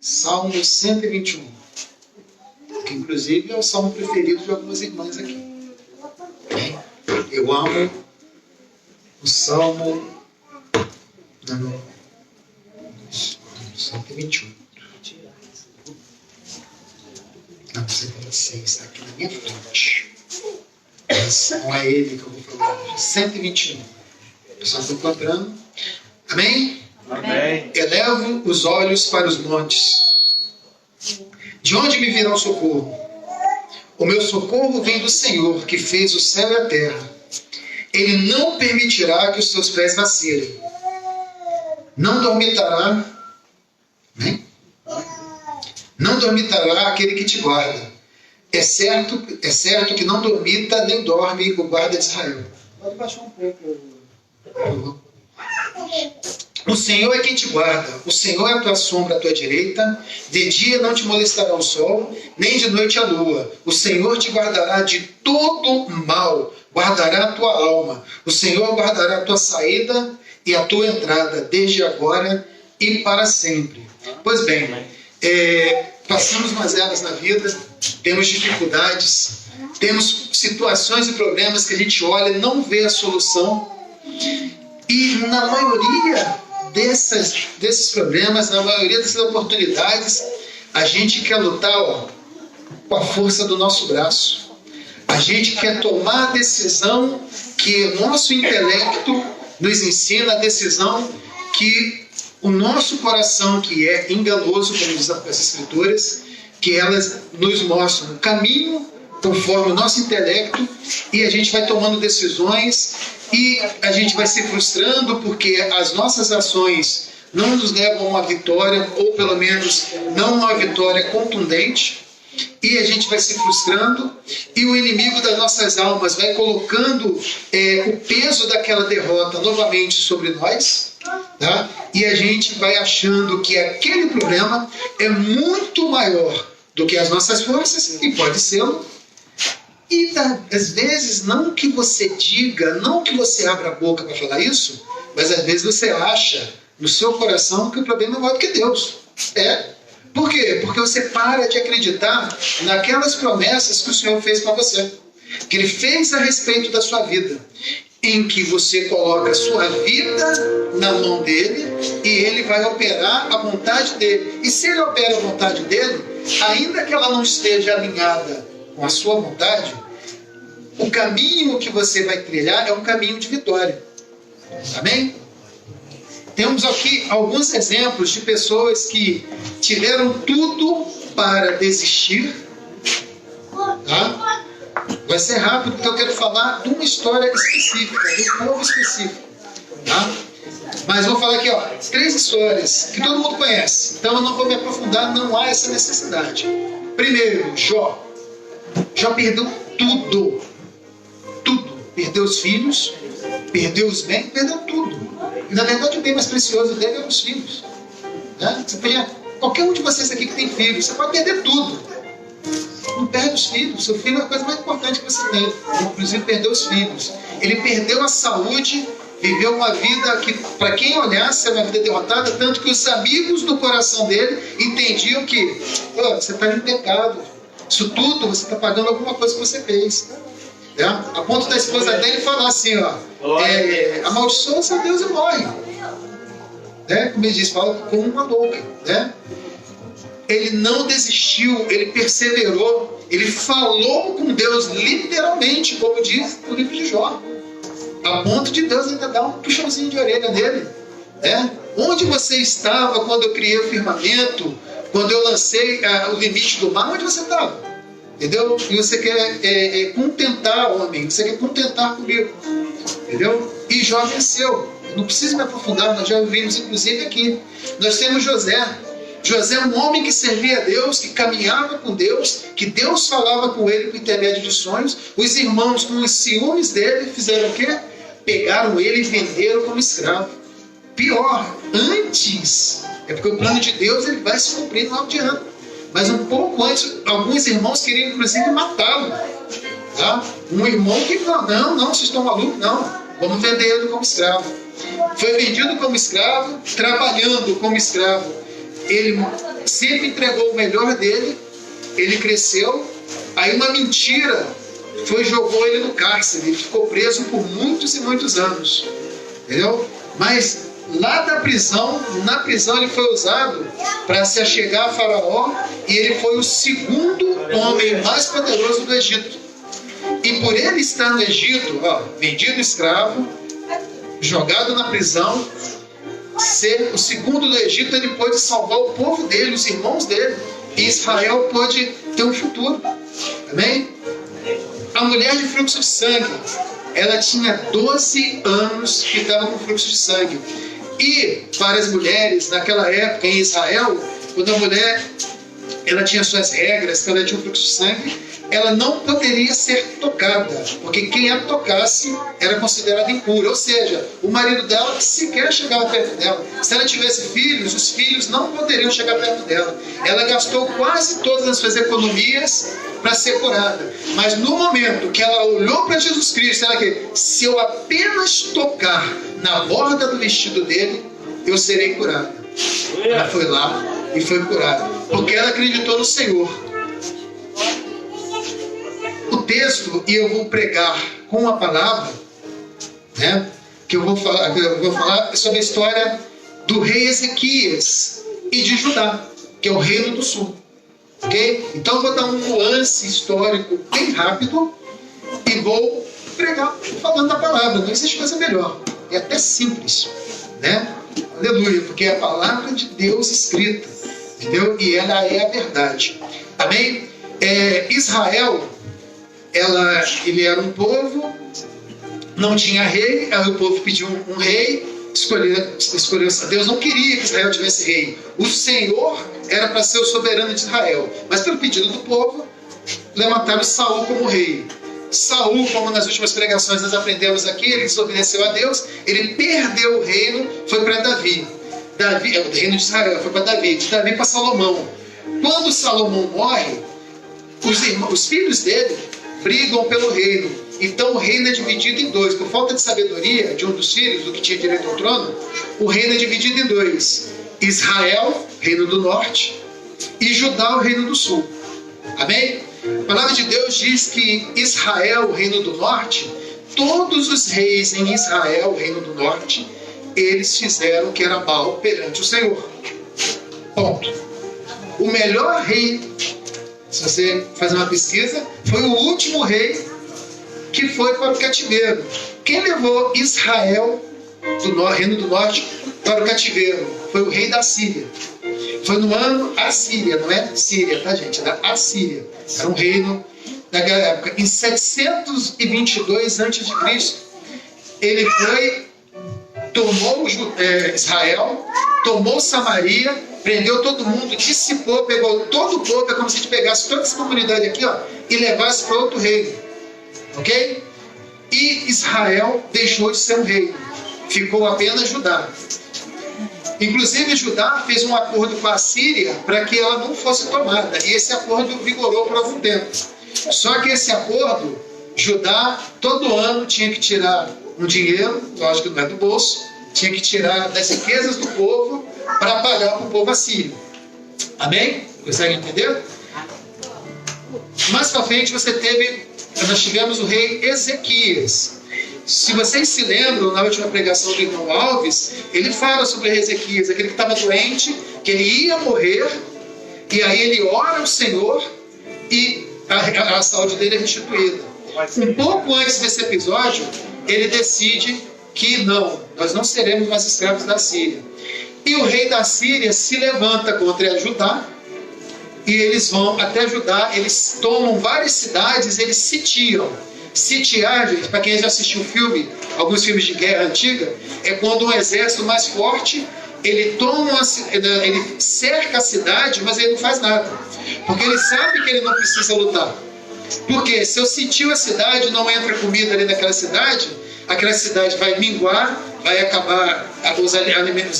Salmo 121, que inclusive é o salmo preferido de algumas irmãs aqui. Eu amo o Salmo 121. Não, 126, está aqui na minha frente. Mas não é ele que eu vou falar hoje. 121. O pessoal está encontrando? Amém? Amém. Elevo os olhos para os montes. De onde me virá o socorro? O meu socorro vem do Senhor, que fez o céu e a terra. Ele não permitirá que os seus pés vacilem. Não dormitará, né? Não dormitará aquele que te guarda. É certo que não dormita nem dorme o guarda de Israel. Pode baixar um pouco, por favor. O Senhor é quem te guarda. O Senhor é a tua sombra à tua direita. De dia não te molestará o sol, nem de noite a lua. O Senhor te guardará de todo mal. Guardará a tua alma. O Senhor guardará a tua saída e a tua entrada, desde agora e para sempre. Pois bem, passamos mazelas na vida, temos dificuldades, temos situações e problemas que a gente olha e não vê a solução. E na maioria desses problemas, na maioria dessas oportunidades, a gente quer lutar com a força do nosso braço. A gente quer tomar a decisão que o nosso intelecto nos ensina, a decisão que o nosso coração, que é enganoso, como diz as Escrituras, que elas nos mostram o caminho conforme o nosso intelecto, e a gente vai tomando decisões e a gente vai se frustrando porque as nossas ações não nos levam a uma vitória, ou pelo menos não uma vitória contundente, e a gente vai se frustrando, e o inimigo das nossas almas vai colocando o peso daquela derrota novamente sobre nós, tá? E a gente vai achando que aquele problema é muito maior do que as nossas forças, e pode ser. E às vezes, não que você diga, não que você abra a boca para falar isso, mas às vezes você acha no seu coração que o problema é maior do que Deus. Por quê? Porque você para de acreditar naquelas promessas que o Senhor fez para você, que Ele fez a respeito da sua vida, em que você coloca a sua vida na mão dEle e Ele vai operar a vontade dEle. E se Ele opera a vontade dEle, ainda que ela não esteja alinhada com a sua vontade, o caminho que você vai trilhar é um caminho de vitória. Amém? Temos aqui alguns exemplos de pessoas que tiveram tudo para desistir. Tá? Vai ser rápido, porque eu quero falar de uma história específica, de um povo específico. Tá? Mas vou falar aqui, 3 histórias que todo mundo conhece. Então eu não vou me aprofundar, não há essa necessidade. Primeiro, Jó. Jó perdeu tudo. Tudo. Perdeu os filhos, perdeu os bens, perdeu tudo. E na verdade o bem mais precioso dele eram os filhos. Né? Qualquer um de vocês aqui que tem filhos, você pode perder tudo. Não perde os filhos. Seu filho é a coisa mais importante que você tem. Ele, inclusive, perdeu os filhos. Ele perdeu a saúde, viveu uma vida que, para quem olhasse, era uma vida derrotada, tanto que os amigos do coração dele entendiam que você está em pecado. Isso tudo você está pagando alguma coisa que você fez. A ponto da esposa dele falar assim, amaldiçoa seu Deus e morre. Como ele diz, fala como uma louca. Ele não desistiu, ele perseverou, ele falou com Deus literalmente, como diz o livro de Jó, a ponto de Deus ainda dar um puxãozinho de orelha nele. Onde você estava quando eu criei o firmamento, quando eu lancei o limite do mar? Onde você estava? Entendeu? E você quer contentar o homem, você quer contentar comigo. Entendeu? E Jó venceu. Não preciso me aprofundar, nós já vimos inclusive aqui. Nós temos José. José é um homem que servia a Deus, que caminhava com Deus, que Deus falava com ele por intermédio de sonhos. Os irmãos, com os ciúmes dele, fizeram o quê? Pegaram ele e venderam como escravo. Pior, antes, é porque o plano de Deus ele vai se cumprir no adiante. Mas um pouco antes, alguns irmãos queriam inclusive matá-lo. Tá? Um irmão que falou, não, vocês estão malucos? Não, vamos vender ele como escravo. Foi vendido como escravo, trabalhando como escravo. Ele sempre entregou o melhor dele, ele cresceu, aí uma mentira jogou ele no cárcere, ele ficou preso por muitos e muitos anos, entendeu? Mas lá na prisão ele foi usado para se achegar a Faraó, e ele foi o segundo homem mais poderoso do Egito. E por ele estar no Egito, vendido escravo, jogado na prisão, ser o segundo do Egito, ele pôde salvar o povo dele, os irmãos dele, e Israel pôde ter um futuro. Amém? A mulher de fluxo de sangue, ela tinha 12 anos que estava com fluxo de sangue. E para as mulheres, naquela época em Israel, quando a mulher ela tinha suas regras, quando ela tinha um fluxo de sangue, ela não poderia ser tocada, porque quem a tocasse era considerada impura, ou seja, o marido dela sequer chegava perto dela. Se ela tivesse filhos, os filhos não poderiam chegar perto dela. Ela gastou quase todas as suas economias para ser curada, mas no momento que ela olhou para Jesus Cristo, ela disse: se eu apenas tocar na borda do vestido dele, eu serei curada. Ela foi lá e foi curada, porque ela acreditou no Senhor. O texto, e eu vou pregar com a palavra, né, que eu vou falar sobre a história do rei Ezequias e de Judá, que é o reino do sul. Ok? Então eu vou dar um nuance histórico bem rápido e vou pregar falando da palavra. Não existe coisa melhor. É até simples, né? Aleluia, porque é a palavra de Deus escrita, entendeu? E ela é a verdade. Amém? Israel, ele era um povo, não tinha rei, aí o povo pediu um rei, escolheu. Deus não queria que Israel tivesse rei. O Senhor era para ser o soberano de Israel, mas pelo pedido do povo, levantaram Saul como rei. Saul, como nas últimas pregações nós aprendemos aqui, ele desobedeceu a Deus, ele perdeu o reino, foi para Davi. O reino de Israel foi para Davi, de Davi para Salomão. Quando Salomão morre, os filhos dele brigam pelo reino. Então o reino é dividido em dois. Por falta de sabedoria de um dos filhos, do que tinha direito ao trono, o reino é dividido em dois: Israel, reino do norte, e Judá, o reino do sul. Amém? A palavra de Deus diz que Israel, o reino do norte, todos os reis em Israel, o reino do norte, eles fizeram o que era mal perante o Senhor. Ponto. O melhor rei, se você fazer uma pesquisa, foi o último rei que foi para o cativeiro. Quem levou Israel, reino do norte, para o cativeiro foi o rei da Síria. Foi no ano Assíria, não é Síria, tá, gente? Era Assíria. Era um reino daquela época. Em 722 a.C., ele foi, tomou Israel, tomou Samaria, prendeu todo mundo, dissipou, pegou todo o povo. É como se a gente pegasse toda essa comunidade aqui, e levasse para outro reino. Ok? E Israel deixou de ser um reino. Ficou apenas Judá. Inclusive Judá fez um acordo com a Síria para que ela não fosse tomada. E esse acordo vigorou por algum tempo. Só que esse acordo, Judá todo ano tinha que tirar um dinheiro, lógico que não é do bolso, tinha que tirar das riquezas do povo para pagar para o povo assírio. Amém? Consegue entender? Mais para frente nós tivemos o rei Ezequias. Se vocês se lembram, na última pregação do irmão Alves, ele fala sobre Ezequias, aquele que estava doente, que ele ia morrer, e aí ele ora ao Senhor e a saúde dele é restituída. Um pouco antes desse episódio, ele decide que nós não seremos mais escravos da Síria. E o rei da Síria se levanta contra Judá, e eles vão até Judá, eles tomam várias cidades, eles sitiam. Sitiar, gente, para quem já assistiu alguns filmes de guerra antiga, é quando um exército mais forte, ele cerca a cidade, mas ele não faz nada. Porque ele sabe que ele não precisa lutar. Porque se eu sitio a cidade, não entra comida ali naquela cidade, aquela cidade vai minguar, vai acabar os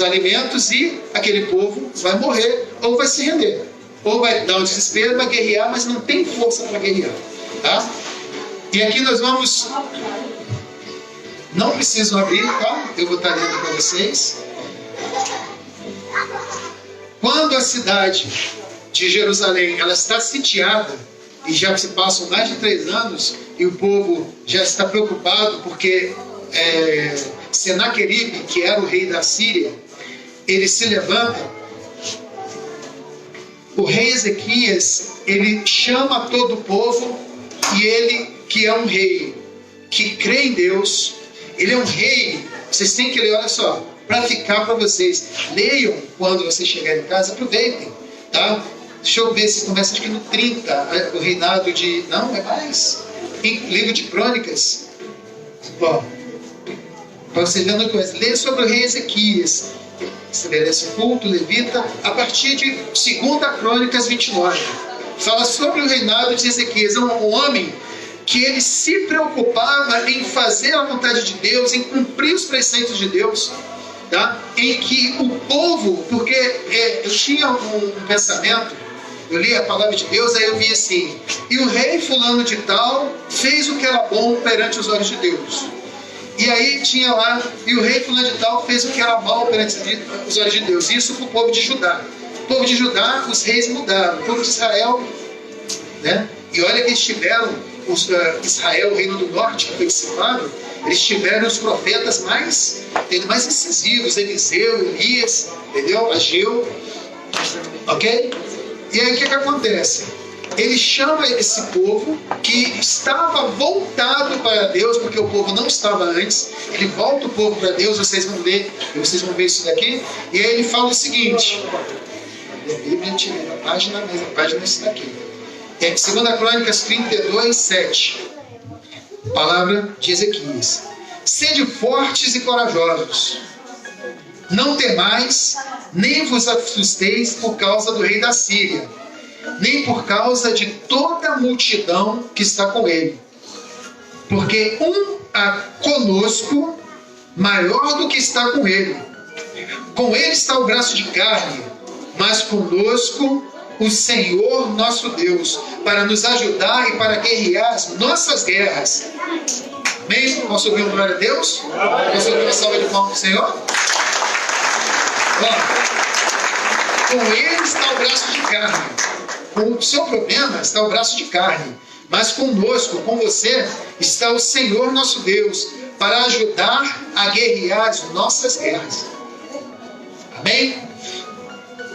alimentos e aquele povo vai morrer ou vai se render. Ou vai dar um desespero, vai guerrear, mas não tem força para guerrear. Tá? E aqui nós vamos... Não precisam abrir, tá? Eu vou estar lendo para vocês. quando a cidade de Jerusalém ela está sitiada, e já se passam mais de 3 anos, e o povo já está preocupado, porque Senaqueribe, que era o rei da Síria, ele se levanta. O rei Ezequias, ele chama todo o povo, e ele, que é um rei que crê em Deus, ele é um rei, vocês têm que ler, olha só, para ficar para vocês, leiam quando vocês chegarem em casa, aproveitem, tá? Deixa eu ver se começa aqui no 30, o reinado de... Não, é mais. Em livro de Crônicas. Ó, para vocês verem onde começa. Leia sobre o rei Ezequias. Estabelece o culto, levita, a partir de 2 Crônicas 29. Fala sobre o reinado de Ezequias. É um homem que ele se preocupava em fazer a vontade de Deus, em cumprir os preceitos de Deus. Tá? Em que o povo, porque eu tinha um pensamento, eu li a palavra de Deus, aí eu vi assim: e o rei fulano de tal fez o que era bom perante os olhos de Deus. E aí tinha lá, e o rei fulano de tal fez o que era mal perante os olhos de Deus. Isso para o povo de Judá. O povo de Judá, os reis mudaram. O povo de Israel, né? E olha que eles tiveram, Israel, o reino do norte, que foi dissipado, eles tiveram os profetas mais incisivos, Eliseu, Elias, entendeu? Ageu, ok? E aí o que acontece? Ele chama esse povo que estava voltado para Deus, porque o povo não estava antes. Ele volta o povo para Deus, vocês vão ver isso daqui. E aí ele fala o seguinte: a Bíblia tira a página, mas a página é isso daqui. 2 Crônicas 32, 7. Palavra de Ezequias: sede fortes e corajosos, não temais, nem vos assusteis por causa do rei da Síria, nem por causa de toda a multidão que está com ele. Porque há conosco maior do que está com ele. Com ele está o braço de carne, mas conosco o Senhor nosso Deus, para nos ajudar e para guerrear as nossas guerras. Amém? Posso ouvir uma glória a Deus? Posso ouvir uma salva de palmas do Senhor? Com ele está o braço de carne. Com o seu problema está o braço de carne. Mas conosco, com você, está o Senhor nosso Deus, para ajudar a guerrear as nossas guerras. Amém?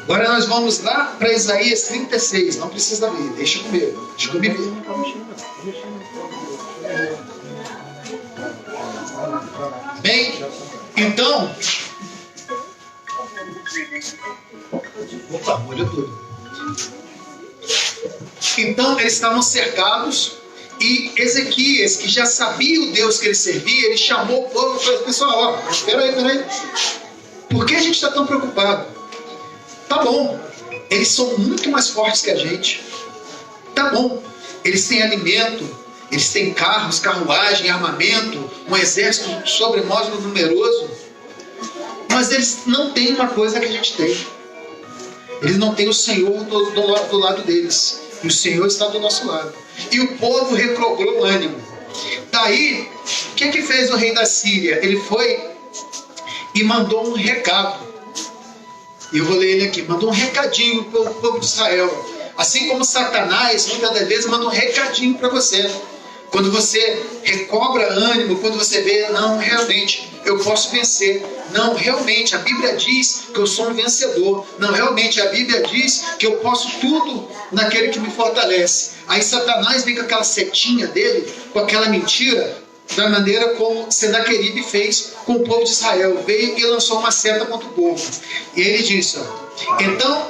Agora nós vamos lá para Isaías 36. Não precisa abrir, deixa comigo. Deixa comigo. Bem, então... Opa, molhou tudo. Então eles estavam cercados, e Ezequias, que já sabia o Deus que ele servia, ele chamou o povo e falou: pessoal, ó, espera aí. Por que a gente está tão preocupado? Tá bom, eles são muito mais fortes que a gente. Tá bom, eles têm alimento, eles têm carros, carruagem, armamento, um exército sobremodo numeroso. Mas eles não têm uma coisa que a gente tem. Eles não têm o Senhor do lado deles. E o Senhor está do nosso lado. E o povo recobrou o ânimo. Daí, o que fez o rei da Síria? Ele foi e mandou um recado. Eu vou ler ele aqui. Mandou um recadinho para o povo de Israel. Assim como Satanás, muitas das vezes, manda um recadinho para você. Quando você recobra ânimo, quando você vê: não, realmente, eu posso vencer. Não, realmente, a Bíblia diz que eu sou um vencedor. Não, realmente, a Bíblia diz que eu posso tudo naquele que me fortalece. Aí Satanás vem com aquela setinha dele, com aquela mentira, da maneira como Senaqueribe fez com o povo de Israel. Veio e lançou uma seta contra o povo. E ele disse: ó, então,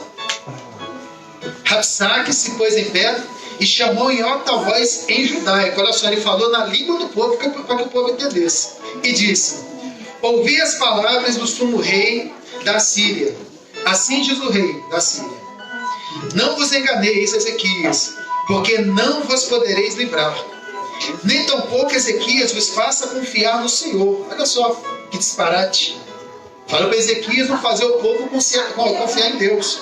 Rabsaque se pôs em pé e chamou em alta voz em judaico. Olha só, ele falou na língua do povo para que o povo entendesse. E disse: ouvi as palavras do sumo rei da Síria. Assim diz o rei da Síria: não vos enganeis, Ezequias, porque não vos podereis livrar. Nem tampouco Ezequias vos faça confiar no Senhor. Olha só, que disparate. Fala para Ezequias não fazer o povo confiar em Deus,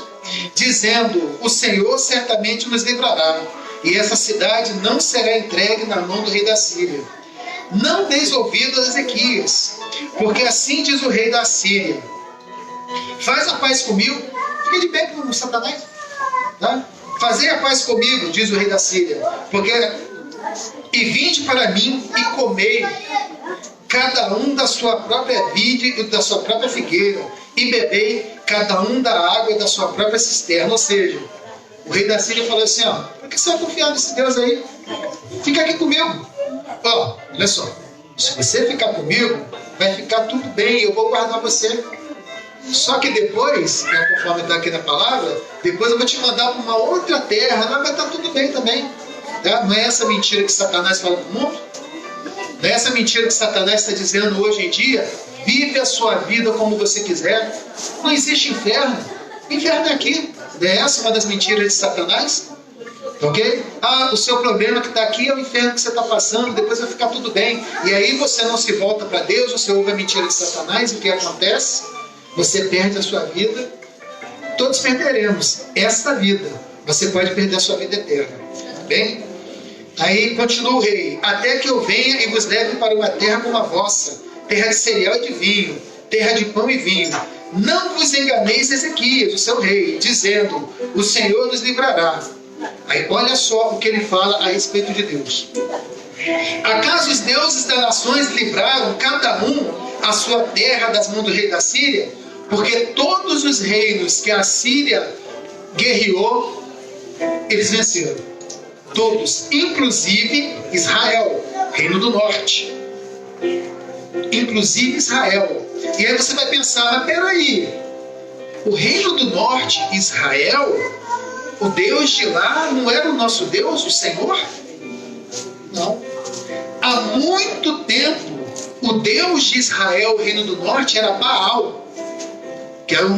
dizendo: o Senhor certamente nos livrará, e essa cidade não será entregue na mão do rei da Síria. Não deis ouvido a Ezequias, porque assim diz o rei da Síria: faz a paz comigo, Fica de bem com o Satanás. Tá? Fazei a paz comigo, diz o rei da Síria, e vinde para mim e comei, cada um da sua própria vide e da sua própria figueira, e bebei cada um da água da sua própria cisterna. Ou seja, o rei da Síria falou assim, ó, por que você vai confiar nesse Deus aí? Fica aqui comigo. Ó, olha só, se você ficar comigo, vai ficar tudo bem, eu vou guardar você. Só que depois, conforme está aqui na palavra, depois eu vou te mandar para uma outra terra, mas vai estar tudo bem também. Tá? Não é essa mentira que Satanás fala para o mundo? Não é essa mentira que Satanás está dizendo hoje em dia? Vive a sua vida como você quiser. Não existe inferno. O inferno é aqui. Não é essa uma das mentiras de Satanás? Ok? Ah, o seu problema que está aqui é o inferno que você está passando, depois vai ficar tudo bem. E aí você não se volta para Deus, você ouve a mentira de Satanás, e o que acontece? Você perde a sua vida. Todos perderemos esta vida. Você pode perder a sua vida eterna. Bem? Aí continua o rei. Até que eu venha e vos leve para uma terra como a vossa, terra de cereal e de vinho, terra de pão e vinho. Não vos enganeis, Ezequias, o seu rei, dizendo, o Senhor nos livrará. Aí olha só o que ele fala a respeito de Deus. Acaso os deuses das nações livraram cada um a sua terra das mãos do rei da Síria? Porque todos os reinos que a Síria guerreou, eles venceram. Todos, inclusive Israel, reino do norte. Inclusive Israel. E aí você vai pensar, mas peraí, o reino do norte, Israel, o Deus de lá não era o nosso Deus, o Senhor? Não. Há muito tempo, o Deus de Israel, o reino do norte, era Baal, que era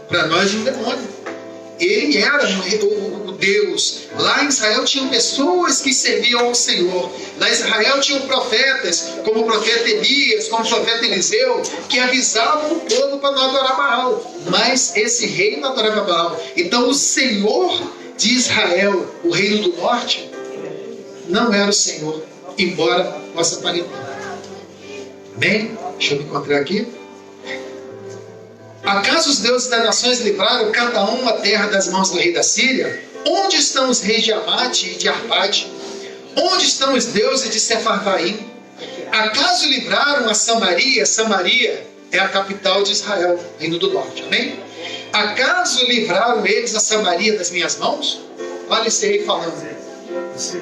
para nós um demônio. Ele era o Deus. Lá em Israel tinham pessoas que serviam ao Senhor. Lá em Israel tinham profetas, como o profeta Elias, como o profeta Eliseu, que avisavam o povo para não adorar Baal. Mas esse rei não adorava Baal. Então o Senhor de Israel, o reino do norte, não era o Senhor, embora possa aparentar. Bem, deixa eu me encontrar aqui. Acaso os deuses das nações livraram cada um a terra das mãos do rei da Síria? Onde estão os reis de Amate e de Arpade? Onde estão os deuses de Sefarvaim? Acaso livraram a Samaria? Samaria é a capital de Israel, reino do norte. Amém? Acaso livraram eles a Samaria das minhas mãos? Olha esse rei falando.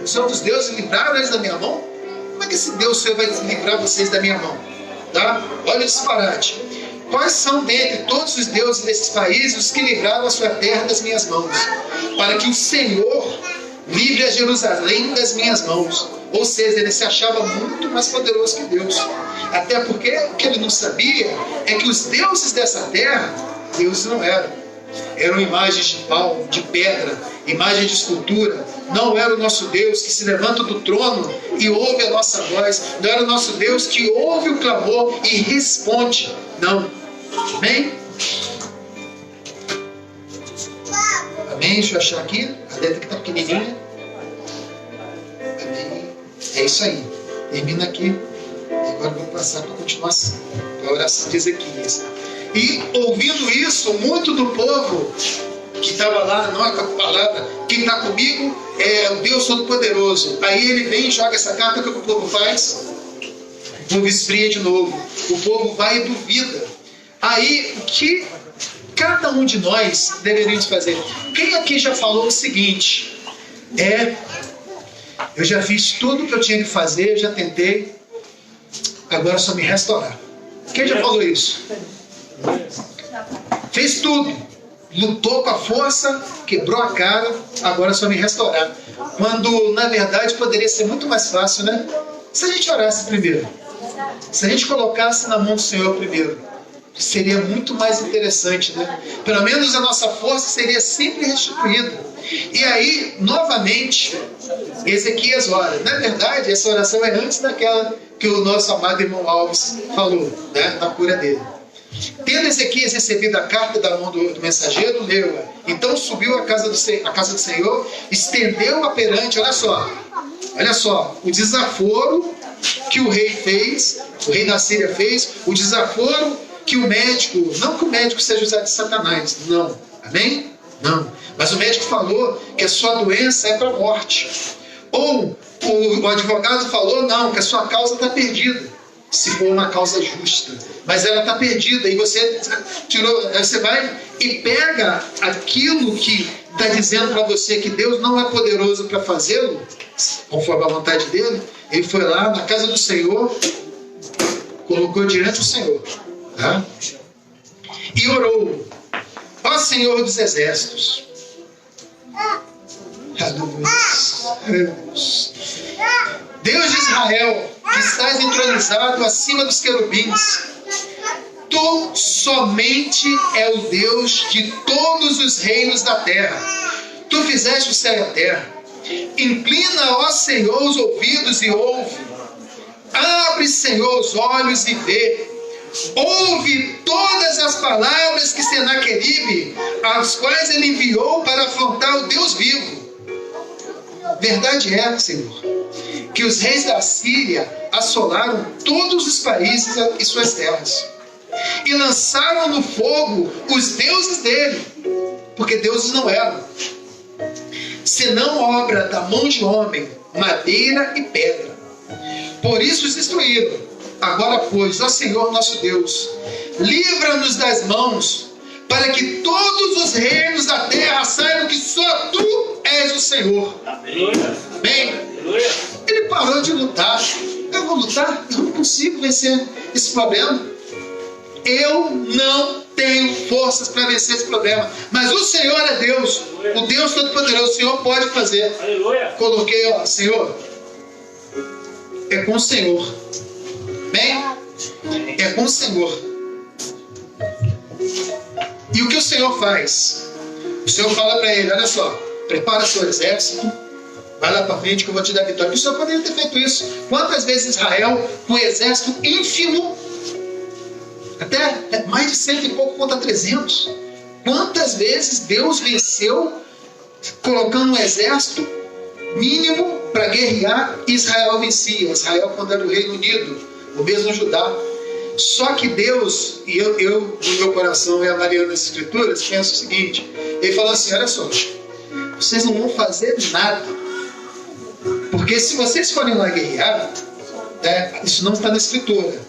Os outros deuses livraram eles da minha mão? Como é que esse Deus seu vai livrar vocês da minha mão? Tá? Olha o disparate. Quais são dentre todos os deuses desses países os que livraram a sua terra das minhas mãos? Para que o Senhor livre a Jerusalém das minhas mãos. Ou seja, ele se achava muito mais poderoso que Deus. Até porque o que ele não sabia é que os deuses dessa terra, deuses não eram. Eram imagens de pau, de pedra, imagens de escultura. Não era o nosso Deus que se levanta do trono e ouve a nossa voz. Não era o nosso Deus que ouve o clamor e responde. Não. Amém? Amém? Deixa eu achar aqui. A letra que está pequenininha. Amém. É isso aí. Termina aqui. Agora vou passar para a continuação. A oração de Ezequias. E ouvindo isso, muito do povo que estava lá, não é com a palavra, quem está comigo é o Deus Todo-Poderoso. Aí ele vem e joga essa carta, o que o povo faz? O povo esfria de novo. O povo vai e duvida. Aí, o que cada um de nós deveríamos fazer? Quem aqui já falou o seguinte? Eu já fiz tudo o que eu tinha que fazer, já tentei, agora só me resta orar. Quem já falou isso? Fez tudo, lutou com a força, quebrou a cara, agora só me resta orar. Quando na verdade poderia ser muito mais fácil, né? Se a gente orasse primeiro, se a gente colocasse na mão do Senhor primeiro, seria muito mais interessante, né? Pelo menos a nossa força seria sempre restituída. E aí, novamente, Ezequias ora. Na verdade, essa oração é antes daquela que o nosso amado irmão Alves falou, né? Na cura dele. Tendo Ezequias recebido a carta da mão do mensageiro, leu-a. Então subiu à casa do Senhor, estendeu-a perante, olha só, o desaforo que o rei fez, o rei da Síria fez, o desaforo que o médico, não que o médico seja usado de Satanás, não, amém? Não. Mas o médico falou que a sua doença é para a morte. Ou o advogado falou, não, que a sua causa está perdida. Se for uma causa justa. Mas ela está perdida. E você vai e pega aquilo que está dizendo para você que Deus não é poderoso para fazê-lo, conforme a vontade dele. Ele foi lá na casa do Senhor, colocou diante do Senhor, tá? E orou: ó Senhor dos exércitos, Deus de Israel, que estás entronizado acima dos querubins, tu somente é o Deus de todos os reinos da terra. Tu fizeste o céu e a terra. Inclina, ó Senhor, os ouvidos e ouve. Abre, Senhor, os olhos e vê. Ouve todas as palavras que Senaqueribe, as quais ele enviou para afrontar o Deus vivo. Verdade é, Senhor, que os reis da Síria assolaram todos os países e suas terras, e lançaram no fogo os deuses dele, porque deuses não eram, senão obra da mão de homem, madeira e pedra. Por isso os destruíram. Agora, pois, ó Senhor nosso Deus, livra-nos das mãos, para que todos os reinos da terra saibam que só tu és o Senhor. Bem, ele parou de lutar. Eu vou lutar? Eu não consigo vencer esse problema. Eu não tenho forças para vencer esse problema. Mas o Senhor é Deus, o Deus Todo-Poderoso. O Senhor pode fazer. Coloquei, ó, Senhor, é com o Senhor. Bem, é com o Senhor. E o que o Senhor faz? O Senhor fala para ele: olha só, prepara seu exército, vai lá para frente que eu vou te dar vitória. O Senhor poderia ter feito isso. Quantas vezes Israel, com um exército ínfimo, até mais de 100 e pouco contra 300, quantas vezes Deus venceu colocando um exército mínimo para guerrear, e Israel vencia. Israel, quando era o Reino Unido, o mesmo Judá. Só que Deus, e eu no meu coração e a Mariana nas Escrituras, penso o seguinte: ele falou assim, olha só, vocês não vão fazer nada, porque se vocês forem lá guerrear, isso não está na Escritura,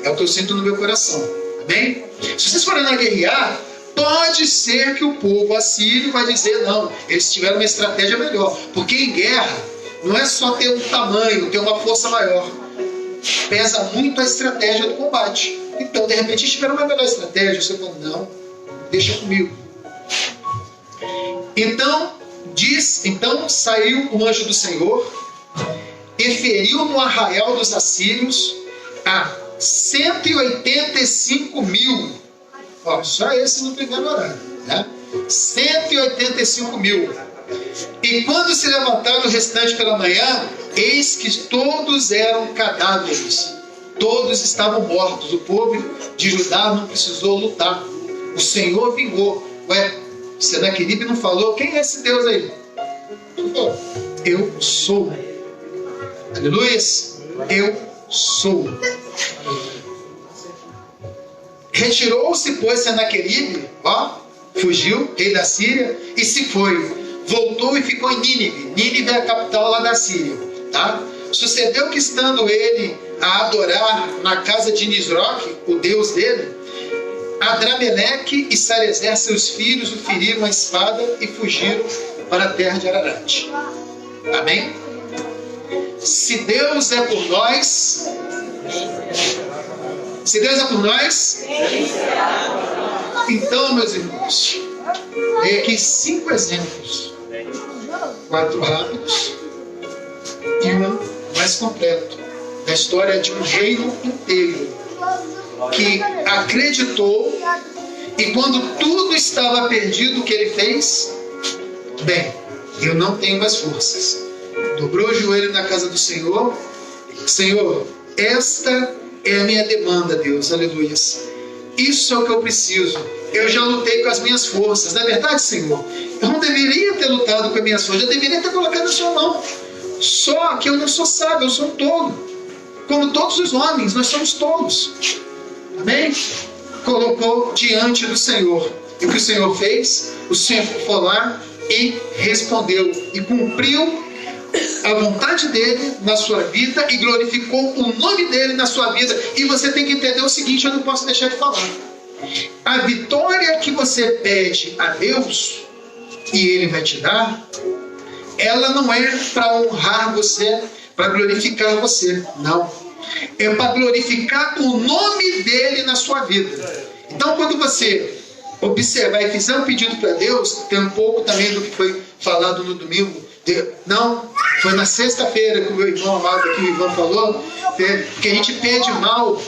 é o que eu sinto no meu coração, amém? Se vocês forem lá guerrear, pode ser que o povo assírio vai dizer, não, eles tiveram uma estratégia melhor, porque em guerra não é só ter um tamanho, ter uma força maior, pesa muito a estratégia do combate. Então, de repente, eles tiveram uma melhor estratégia. Você fala, não, deixa comigo. Então saiu o anjo do Senhor e feriu no arraial dos assírios a 185.000. Ó, só esse no primeiro horário, né? 185.000. E quando se levantaram o restante pela manhã, eis que todos eram cadáveres. Todos estavam mortos. O povo de Judá não precisou lutar. O Senhor vingou. Ué, Senaqueribe não falou? Quem é esse Deus aí? Eu sou. Aleluia. Eu sou. Retirou-se, pois, Senaqueribe, fugiu, rei da Síria, e se foi. Voltou e ficou em Nínive. Nínive é a capital lá da Síria, tá? Sucedeu que, estando ele a adorar na casa de Nisroque, o deus dele, Adrameleque e Sarezer, seus filhos, o feriram a espada e fugiram para a terra de Ararat. Amém? Se Deus é por nós, então, meus irmãos, tem aqui 5 exemplos, 4 rápidos e um mais completo, da história de um reino inteiro que acreditou, e quando tudo estava perdido, o que ele fez? Bem, eu não tenho mais forças. Dobrou o joelho na casa do Senhor. Senhor, esta é a minha demanda, Deus, aleluia. Isso é o que eu preciso. Eu já lutei com as minhas forças. Não é verdade, Senhor? Eu não deveria ter lutado com as minhas forças. Eu deveria ter colocado na sua mão. Só que eu não sou sábio, eu sou um tolo. Como todos os homens, nós somos tolos. Amém? Colocou diante do Senhor. E o que o Senhor fez? O Senhor foi lá e respondeu e cumpriu a vontade dele na sua vida e glorificou o nome dele na sua vida. E você tem que entender o seguinte, eu não posso deixar de falar. A vitória que você pede a Deus e Ele vai te dar, ela não é para honrar você, para glorificar você, não. É para glorificar o nome dele na sua vida. Então, quando você observar e fizer um pedido para Deus, tem um pouco também do que foi falado no domingo. Não, foi na sexta-feira que o meu irmão amado aqui, o Ivan, falou que a gente pede mal.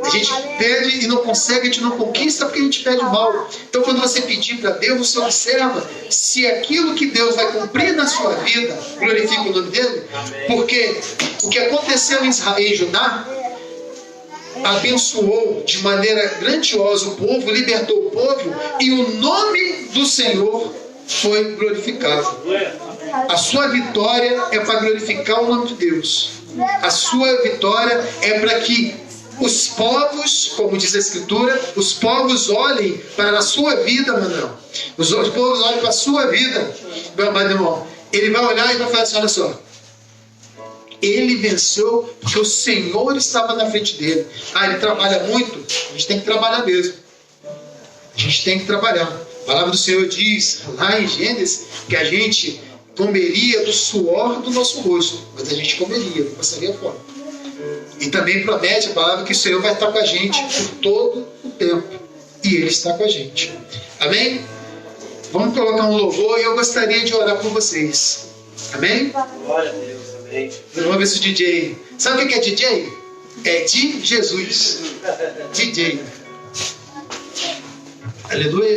A gente pede e não consegue, a gente não conquista porque a gente pede mal. Então, quando você pedir para Deus, você observa se aquilo que Deus vai cumprir na sua vida glorifica o nome dele. Porque o que aconteceu em Israel e Judá abençoou de maneira grandiosa o povo, libertou o povo e o nome do Senhor foi glorificado. A sua vitória é para glorificar o nome de Deus. A sua vitória é para que os povos, como diz a Escritura, os povos olhem para a sua vida, Manuel. Os povos olhem para a sua vida, meu irmão. Ele vai olhar e vai falar assim, olha só. Ele venceu porque o Senhor estava na frente dele. Ah, ele trabalha muito? A gente tem que trabalhar mesmo. A gente tem que trabalhar. A palavra do Senhor diz, lá em Gênesis, que a gente comeria do suor do nosso rosto. Mas a gente comeria, não passaria fome. E também promete a palavra que o Senhor vai estar com a gente por todo o tempo. E Ele está com a gente. Amém? Vamos colocar um louvor e eu gostaria de orar por vocês. Amém? Glória a Deus, amém. Vamos ver se o DJ... Sabe o que é DJ? É de Jesus. DJ. Aleluia.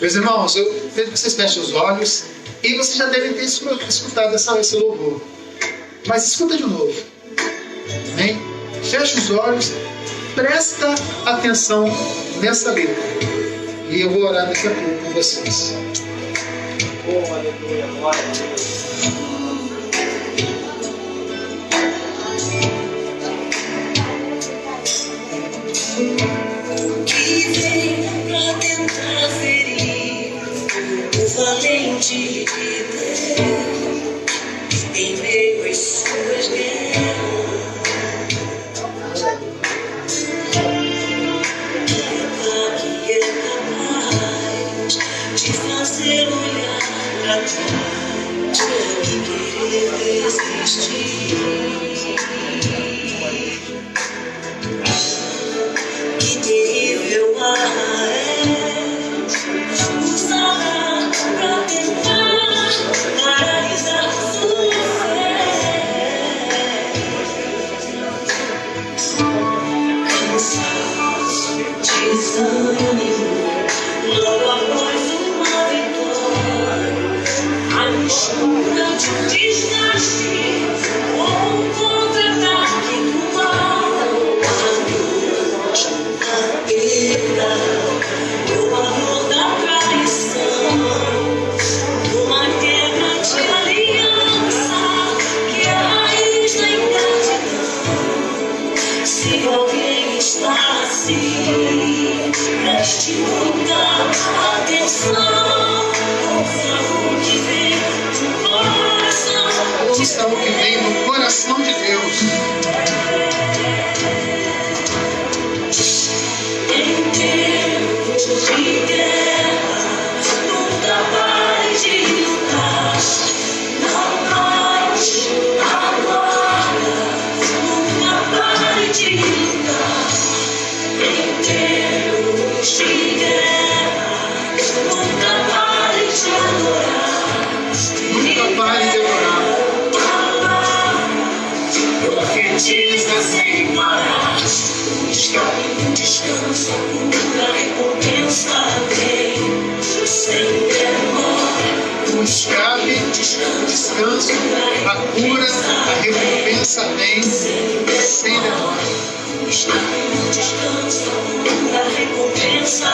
Meus irmãos, eu peço que vocês fechem os olhos e vocês já devem ter escutado esse louvor. Mas escuta de novo. Amém? Feche os olhos, presta atenção nessa letra. E eu vou orar daqui a pouco com vocês. Oh, aleluia, glória a Deus. Que vem pra tentar ferir o valente de Deus em meio às suas guerras. Que é capaz de fazer olhar pra trás e querer desistir. Que terrível arma é usada pra tentar paralisar sua fé. Cansaço, desânimo, logo após uma vitória, a mistura de um desgaste ou um contra-ataque do mal. A perda, o amor da traição, uma quebra de aliança que é a raiz da ingratidão. Se alguém está assim, preste muita atenção. Ouça o que vem do coração. Ouça o que vem do coração de Deus. Em tempos de guerra, nunca pare de lutar. Não baixe a guarda, nunca pare de lutar. Em tempos de guerra, nunca pare de adorar. Nunca pare de adorar. Profetiza sem parar. Descanso, cura, recompensa vem. Sem demora. O escape, descanso, a cura, a recompensa vem sem demora. Descanso, cura, recompensa